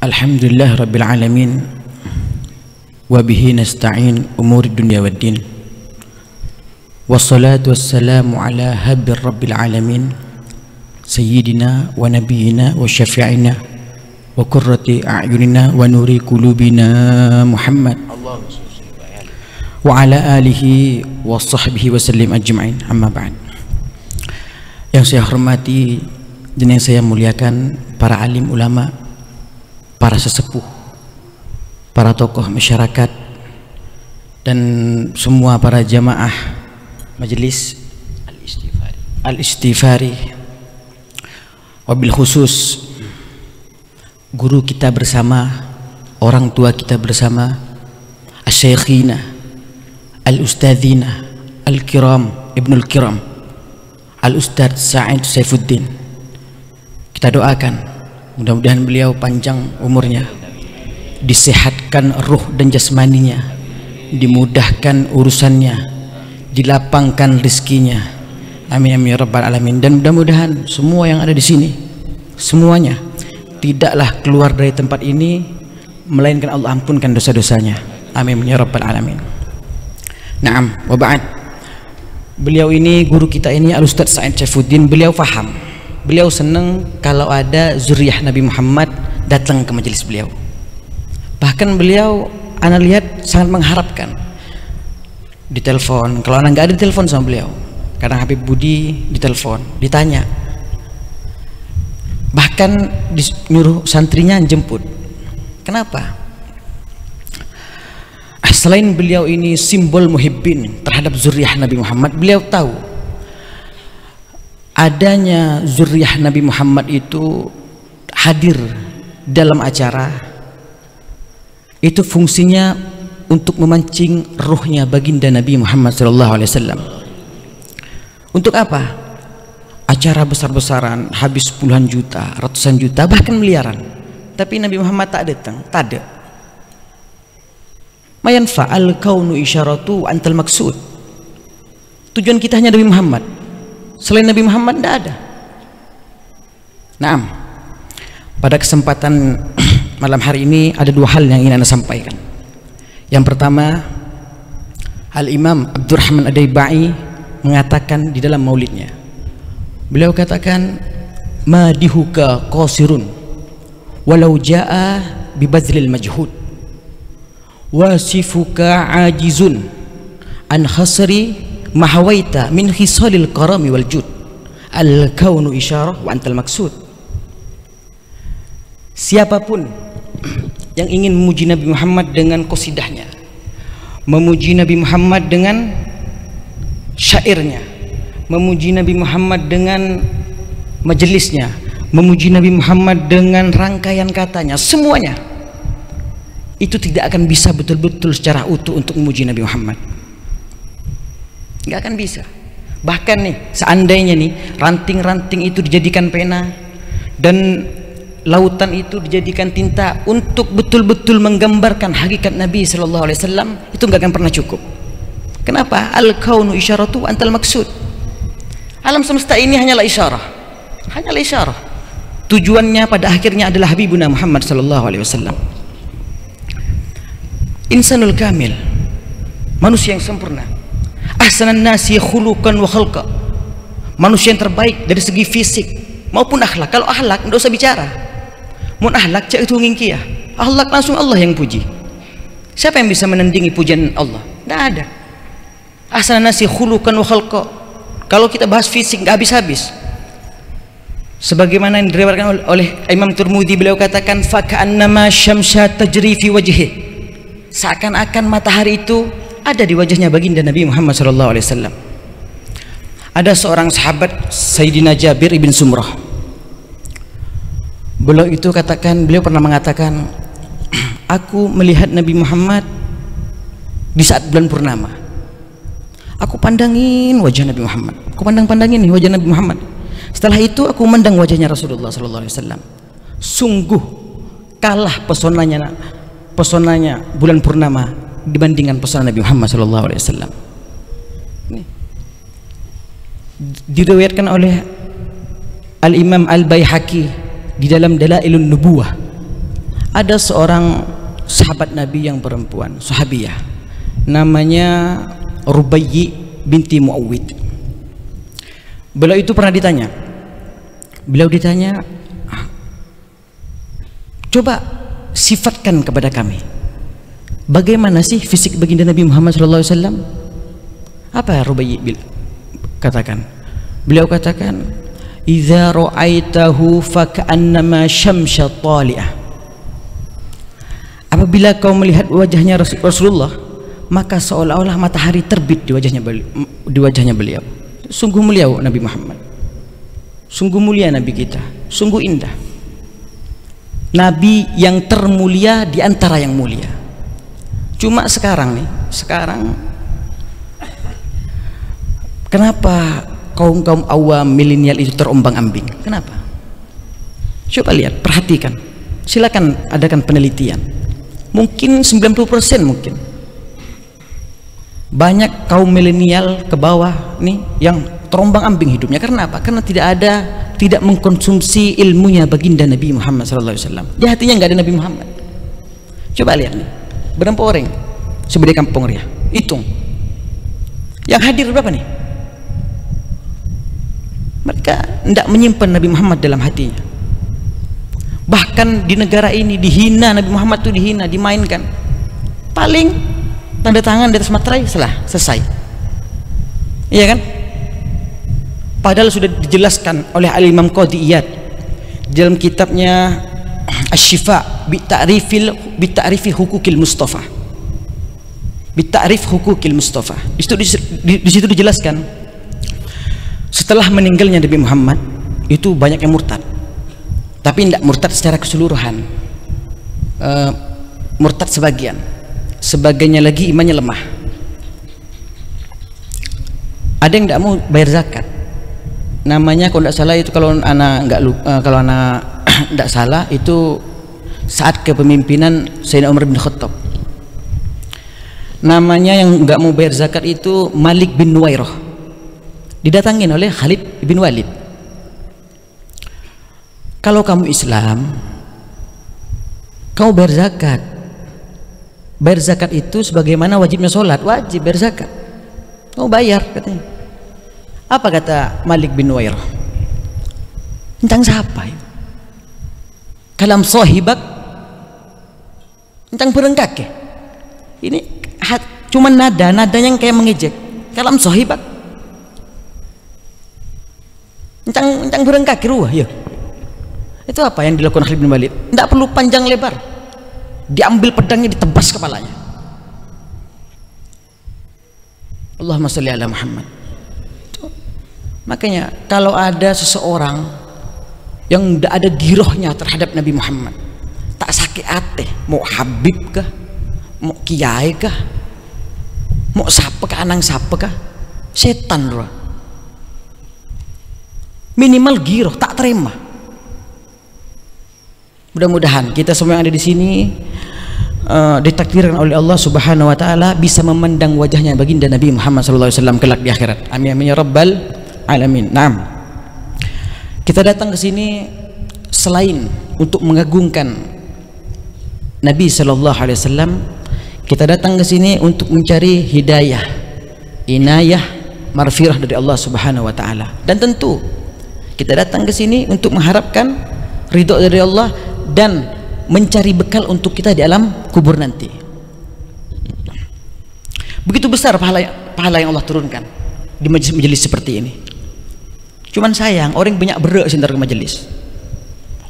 Alhamdulillah Rabbil Alamin, wabihi nasta'in umuri dunia wad din, wassalatu wassalamu ala habir Rabbil Alamin, sayyidina wa nabiyina wa syafi'ina wa qurrati a'yunina wa nuri qulubina Muhammad wa ala alihi wa sahbihi wa sallim ajma'in, amma ba'd. Yang saya hormati dan yang saya muliakan para alim ulama, para sesepuh, para tokoh masyarakat, dan semua para jamaah majelis Al-Istighfari, wabil khusus guru kita bersama, orang tua kita bersama, asy-syaikhina, al-ustadzina, al-kiram, ibnul kiram, al-ustadz Sa'id Saifuddin. Kita doakan mudah-mudahan beliau panjang umurnya, disehatkan ruh dan jasmaninya, dimudahkan urusannya, dilapangkan rizkinya, amin amin ya rabbal alamin. Dan mudah-mudahan semua yang ada di sini semuanya tidaklah keluar dari tempat ini melainkan Allah ampunkan dosa-dosanya, amin ya rabbal alamin. Naam, wa ba'd. Beliau ini, guru kita ini, Al-Ustadz Sa'id Saifuddin, beliau faham, beliau senang kalau ada zuriyah Nabi Muhammad datang ke majelis beliau. Bahkan beliau, ana lihat, sangat mengharapkan ditelepon. Kalau ana nggak ada ditelepon sama beliau, kadang Habib Budi ditelepon, ditanya, bahkan nyuruh santrinya jemput. Kenapa? Selain beliau ini simbol muhibbin terhadap zuriyah Nabi Muhammad, beliau tahu adanya zuriyah Nabi Muhammad itu hadir dalam acara itu fungsinya untuk memancing ruhnya baginda Nabi Muhammad SAW. Untuk apa? Acara besar-besaran, habis puluhan juta, ratusan juta, bahkan miliaran, tapi Nabi Muhammad tak datang, tak ada. Mayan fa'al kaunu isyaratu antal maksud. Tujuan kita hanya Nabi Muhammad, selain Nabi Muhammad tidak ada. Naam, pada kesempatan malam hari ini ada dua hal yang ingin anda sampaikan. Yang pertama, Al-Imam Abdurrahman Ad-Daibai mengatakan di dalam maulidnya, beliau katakan, madihuka qasirun walau jaa bibazlil majhud, wasifuka ajizun an khasri mahawaita min khisalil karami wal jud, al kaunu isyarah wa antal maksud. Siapapun yang ingin memuji Nabi Muhammad dengan qasidahnya, memuji Nabi Muhammad dengan syairnya, memuji Nabi Muhammad dengan majelisnya, memuji Nabi Muhammad dengan rangkaian katanya, semuanya itu tidak akan bisa betul-betul secara utuh untuk memuji Nabi Muhammad. Nggak akan bisa. Bahkan nih, seandainya nih ranting-ranting itu dijadikan pena dan lautan itu dijadikan tinta untuk betul-betul menggambarkan hakikat Nabi Sallallahu Alaihi Wasallam, itu nggak akan pernah cukup. Kenapa? Al-kaunu isyaratu antal maksud. Alam semesta ini hanyalah isyarah, hanyalah isyarah. Tujuannya pada akhirnya adalah Habibuna Muhammad Sallallahu Alaihi Wasallam. Insanul kamil, manusia yang sempurna, ahsanan nasi khuluqan wa khalqa, manusia yang terbaik dari segi fisik maupun akhlak. Kalau akhlak tidak usah bicara, mun akhlak cak itu ngingkiyah, akhlak langsung Allah yang puji. Siapa yang bisa menandingi pujian Allah? Tidak ada. Ahsanan nasi khuluqan wa khalqa. Kalau kita bahas fisik nggak habis-habis. Sebagaimana yang diriwayatkan oleh Imam Tirmidzi, beliau katakan, fa ka'annama syamsa tajri fi wajhihi, seakan-akan matahari itu ada di wajahnya baginda Nabi Muhammad SAW. Ada seorang sahabat, Sayyidina Jabir ibn Sumrah, beliau itu katakan, beliau pernah mengatakan, aku melihat Nabi Muhammad di saat bulan purnama, aku pandangin wajah Nabi Muhammad, aku pandangin wajah Nabi Muhammad. Setelah itu aku memandang wajahnya Rasulullah SAW. Sungguh kalah pesonanya bulan purnama dibandingkan pesona Nabi Muhammad SAW. Diriwayatkan oleh Al-Imam Al-Baihaqi di dalam Dalailun Nubuwah, Ada seorang sahabat Nabi yang perempuan, sahabiyah, namanya Rubayyi binti Muawwid. Beliau itu pernah ditanya, coba sifatkan kepada kami, bagaimana sih fisik baginda Nabi Muhammad SAW? Apa Rubayyi katakan? Beliau katakan, idza ra'aitahu faka'annama syamsya tali'ah. Apabila kau melihat wajahnya Rasulullah, maka seolah-olah matahari terbit di wajahnya beliau. Sungguh mulia Nabi Muhammad, sungguh mulia Nabi kita, sungguh indah. Nabi yang termulia di antara yang mulia. Cuma sekarang kenapa kaum awam milenial itu terombang-ambing? Kenapa? Coba lihat, perhatikan, silakan adakan penelitian. Mungkin 90% mungkin banyak kaum milenial ke bawah nih yang terombang-ambing hidupnya. Karena apa? Karena tidak mengkonsumsi ilmunya baginda Nabi Muhammad SAW. Di hatinya nggak ada Nabi Muhammad. Coba lihat nih, berapa orang sebagai kampung Ria, hitung yang hadir berapa nih? Mereka tidak menyimpan Nabi Muhammad dalam hatinya. Bahkan di negara ini dihina, Nabi Muhammad itu dihina, dimainkan. Paling tanda tangan di atas materai, selesai. Iya kan? Padahal sudah dijelaskan oleh Al-Imam Qadhi Iyad dalam kitabnya Asy-Syifa bi ta'rifi hukukil Mustafa. Bi ta'rif hukukil Mustafa. Di situ dijelaskan, setelah meninggalnya Nabi Muhammad itu banyak yang murtad. Tapi tidak murtad secara keseluruhan. Murtad sebagiannya lagi imannya lemah. Ada yang tidak mau bayar zakat. Namanya kalau tidak salah itu, kalau anak tidak salah itu saat kepemimpinan Sayyidina Umar bin Khattab. Namanya yang nggak mau bayar zakat itu Malik bin Nuwairah. Didatangin oleh Khalid bin Walid. Kalau kamu Islam, kamu bayar zakat. Bayar zakat itu sebagaimana wajibnya sholat, wajib bayar zakat. Kamu bayar, katanya. Apa kata Malik bin Nuwairah? Tentang siapa itu? Kalam sahibak, tentang berengkak ya? Ini cuma nada yang kayak mengejek. Kalam sahibak, tentang berengkak ruah ya. Itu apa yang dilakukan Khalid bin Walid? Tidak perlu panjang lebar, diambil pedangnya, ditebas kepalanya. Allahumma sholli ala Muhammad. Makanya kalau ada seseorang yang tidak ada girohnya terhadap Nabi Muhammad, tak sakit hati, mau Habib kah, mau kiai kah, mau siapa kah, anang siapa kah, setan loh. Minimal giroh, tak terima. Mudah-mudahan kita semua yang ada di sini ditakdirkan oleh Allah Subhanahu wa taala bisa memandang wajahnya baginda Nabi Muhammad SAW kelak di akhirat. Amin amin ya rabbal alamin. Naam. Kita datang ke sini selain untuk mengagungkan Nabi sallallahu alaihi wasallam, kita datang ke sini untuk mencari hidayah, inayah, marfirah dari Allah Subhanahu wa taala. Dan tentu kita datang ke sini untuk mengharapkan ridho dari Allah dan mencari bekal untuk kita di alam kubur nanti. Begitu besar pahala yang Allah turunkan di majelis seperti ini. Cuman sayang orang banyak berak sebentar ke majelis.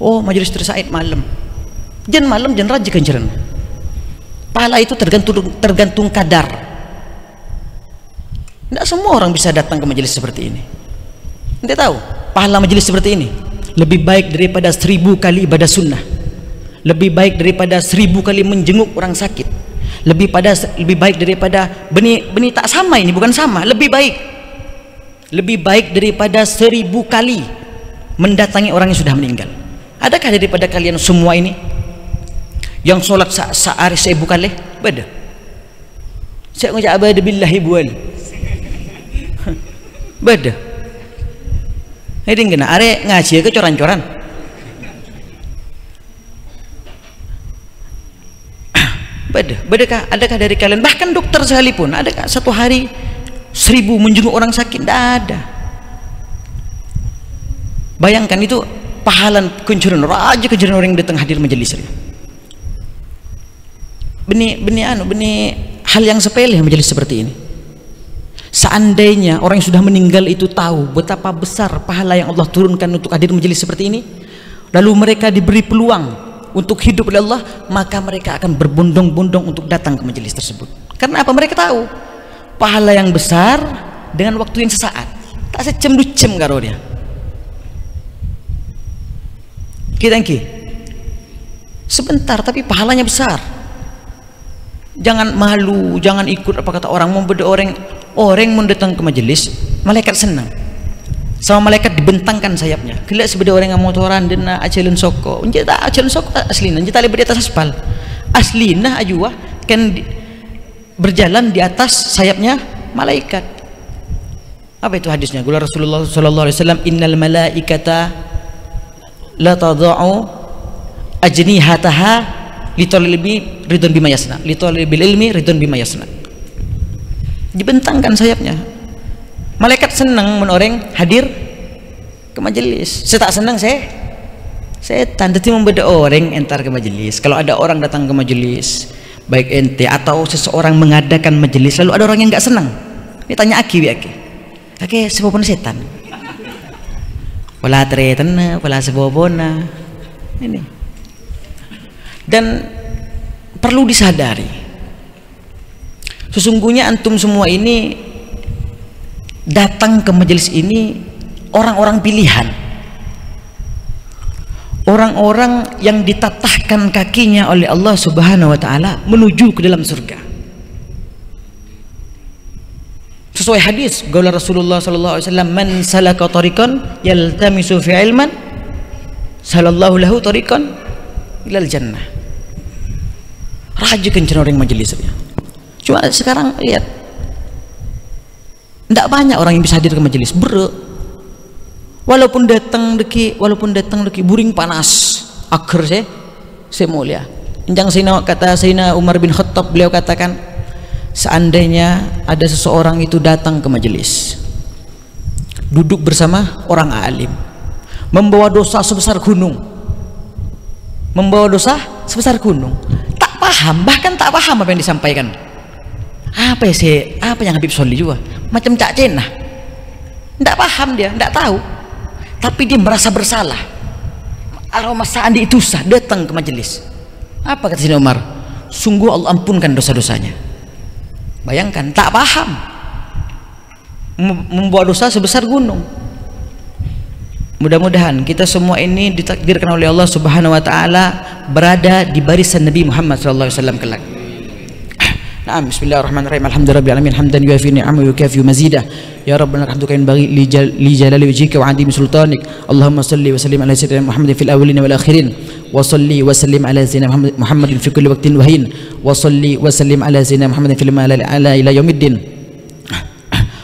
Oh, majelis tersaid malam. Jangan malam, jangan rajin kenceran. Pahala itu tergantung kadar. Tidak semua orang bisa datang ke majelis seperti ini. Anda tahu pahala majelis seperti ini lebih baik daripada 1000 kali ibadah sunnah, lebih baik daripada 1000 kali menjenguk orang sakit, lebih baik daripada benih tak sama ini, bukan sama, lebih baik daripada 1000 kali mendatangi orang yang sudah meninggal. Adakah daripada kalian semua ini yang sholat sehari 1000 kali? Beda. Saya ngajak abada billahi bual. Beda. Ini gini, are ngaji ke coran-coran. Adakah dari kalian, bahkan dokter sekalipun, adakah satu hari 1000 menjenguk orang sakit? Tidak ada. Bayangkan itu pahalan kuncuran raja kuncuran orang yang datang hadir majelis. Benih hal yang sepele majelis seperti ini. Seandainya orang yang sudah meninggal itu tahu betapa besar pahala yang Allah turunkan untuk hadir majelis seperti ini, lalu mereka diberi peluang untuk hidup oleh Allah, maka mereka akan berbondong-bondong untuk datang ke majelis tersebut. Karena apa? Mereka tahu pahala yang besar dengan waktu yang sesaat, tak secem 2 jam karo dia. Kita sebentar tapi pahalanya besar. Jangan malu, jangan ikut apa kata orang. Mau beda orang mau datang ke majelis, malaikat senang. Sama malaikat dibentangkan sayapnya. Kelak sebeda orang yang motoran dena ajalun soko. Njeta ajalun soko aslina, njeta lebih di atas aspal. Aslina ajwa kan berjalan di atas sayapnya malaikat. Apa itu hadisnya? Gula Rasulullah sallallahu alaihi wasallam, innal malaikata la tadau ajnihataha litalibi ridwan bima yasna, litalibil ilmi ridwan bima yasna. Dibentangkan sayapnya. Malaikat senang menoreng hadir ke majelis. Saya tak senang, setan. Jadi membeda orang entar ke majelis. Kalau ada orang datang ke majelis, baik ente atau seseorang mengadakan majelis, lalu ada orang yang nggak senang, dia tanya aki sebabnya setan. Wala tretan, wala sebobona. Ini. Dan perlu disadari, sesungguhnya antum semua ini datang ke majelis ini orang-orang pilihan, orang-orang yang ditatahkan kakinya oleh Allah Subhanahu wa taala menuju ke dalam surga. Sesuai hadis qaula Rasulullah sallallahu alaihi wasallam, man salaka tariqan yaltamisu fi ilman salallahu lahu tariqan ilal jannah. Raja kencan orang majelisnya. Cuma sekarang lihat, tidak banyak orang yang bisa hadir ke majelis. Walaupun datang deki buring panas akhir saya mulia. Injang kata Sayyidina Umar bin Khattab, beliau katakan, seandainya ada seseorang itu datang ke majelis, duduk bersama orang alim, membawa dosa sebesar gunung, tak paham, bahkan tak paham apa yang disampaikan. Apa yang Habib Sholli juga macam cak cenah, tidak paham dia, tidak tahu, tapi dia merasa bersalah. Aroma Sa'andi itu datang ke majelis. Apa kata Sayyidina Umar? Sungguh Allah ampunkan dosa-dosanya. Bayangkan, tak paham, membawa dosa sebesar gunung. Mudah-mudahan kita semua ini ditakdirkan oleh Allah Subhanahu wa taala berada di barisan Nabi Muhammad sallallahu alaihi wasallam kelak. Naam, bismillahirrahmanirrahim. Alhamdulillahirabbil alamin hamdan yuafi ni'amahu wa yukafi mazidah. Ya rabbana hamduka yanbaghi li jalali wajhika wa 'azimi sultanik. Allahumma shalli wa sallim ala sayyidina Muhammadin fil awwalin wal akhirin. Wa shalli wa sallim ala sayyidina Muhammadin fi kulli waqtin wa hin. Wa shalli wa sallim ala sayyidina Muhammadin fil ala ila yaumiddin.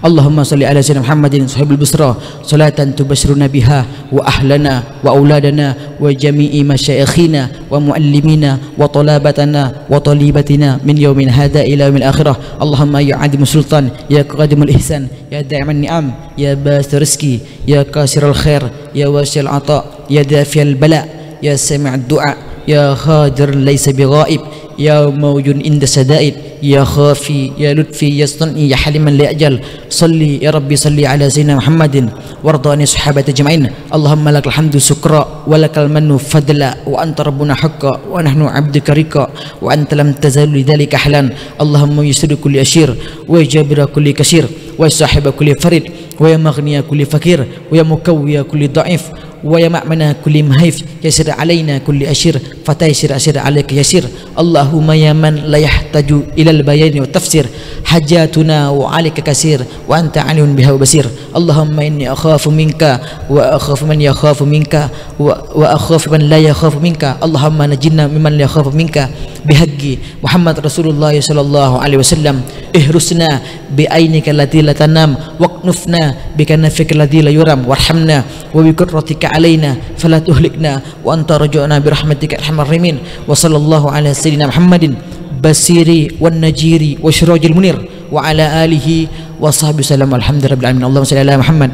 Allahumma salli ala sayyidina Muhammadin sahibul busra salatan tubashiruna biha wa ahlana wa auladana wa jami'i masyayikhina wa muallimina wa talabatana wa talibatina min yawmin hadha ila yaumil akhirah. Allahumma ya adim sultan, ya qadimul ihsan, ya da'iman ni'am, ya basir rizki, ya kasirul khair, ya wasil ata, ya dafiyal bala, ya sami'ad du'a, ya khadir laysa bighaib, ya mawjun inda sadaid, ya khafi, ya lutfi, ya sunni, ya haliman la ajal. Salli ya Rabbi, salli ala sayyidina Muhammadin wardani sahabati ajma'in. Allahumma lakal hamdu sukra wa lakal mannu fadla wa anta rabbuna haqqa wa nahnu abduka rika wa anta lam tazalu lidhalika ahlan. Allahumma yasiru kulli ashir wa jabira kulli kasir wa sahiba kulli farid wa ya maghniya kulli fakir wa ya mukawwiya kulli da'if wa ya ma'mana kulli mahif. Yasir alaina kulli ashir fataysir ashir alaika yasir. Allahumma ya man la yahtaju ilal bayani wa tafsir hajatuna wa alika kasir wa anta alimun biha wa basir. Allahumma inni akhafu minka wa akhafu man yakhafu minka wa akhafu man la yakhafu minka. Allahumma najinna mimman la yakhafu minka bihaqqi Muhammad Rasulullah sallallahu alaihi wasallam. Ihrusna bi ainika allati la tanam waqnufna bi kanafika alladhi la yuram warhamna wa bi qudratika alaina fala tuhlikna wa anta raja'na bi rahmatika arhamar rahimin. Wa sallallahu ala sayyidina Muhammadin basiri wan najiri wa syirajil munir wa ala alihi wa sahbihi sallam. Alhamdulillah rabbil alamin. Allahumma shalli ala Muhammad